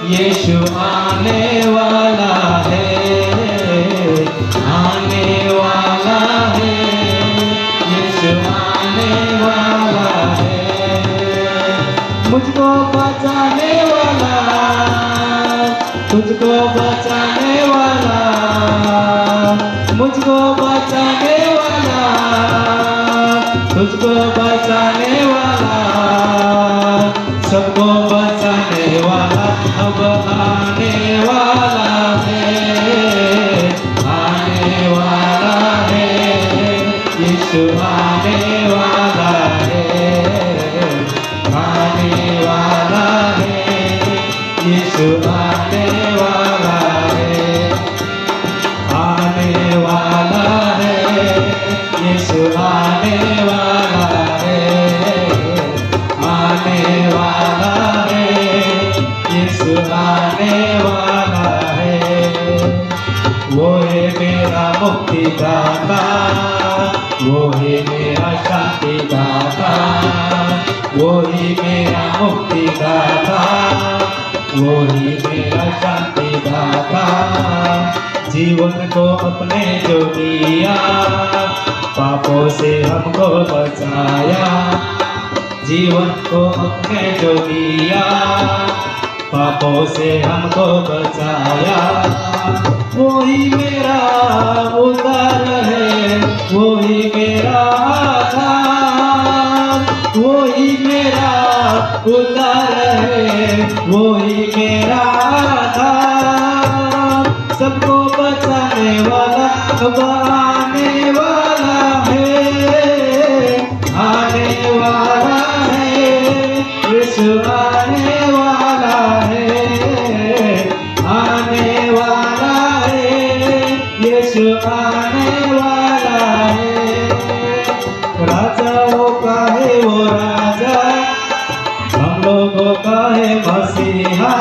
यीशु आने वाला है, आने वाला है, यीशु आने वाला है। मुझको बचाने वाला, तुझको बचाने वाला, मुझको बचाने वाला, तुझको बचाने वाला, सबको बचाने वाला अब आने वाला है, आने वाला है, यीशु आने वाला है, आने वाला है, यीशु आने वाला है, आने वाला है, यीशु आने वाला है, आने वाला है, यीशु आने वाला है। वो है मेरा मुक्तिदाता, वो है मेरा शांतिदाता, वो ही मेरा मुक्तिदाता, वो ही मेरा शांतिदाता। जीवन को अपने जो दिया, पापों से हमको बचाया, जीवन को अपने जो दिया, पापों से हमको बचाया। वही मेरा उद्धार है, वही मेरा आधार, वही मेरा उद्धार है, वही मेरा आधार। सबको बचाने वाला अब आने वाला है, आने वाला है, यीशु आने वाला है, आने वाला है, यीशु आने वाला है। राजाओं का है वो राजा, हम लोगों का है मसीहा।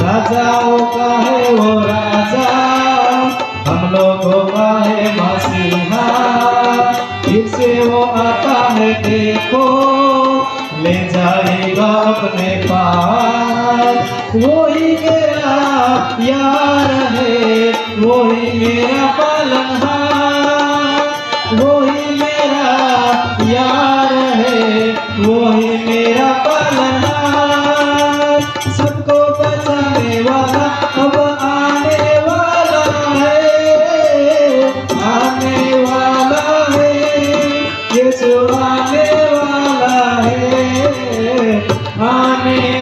राजाओं का है वो राजा, हम लोगों का है मसीहा। फिर से वो आता है देखो, ले जाएगा अपने पास। वही मेरा यार है, वही मेरा पालनहार।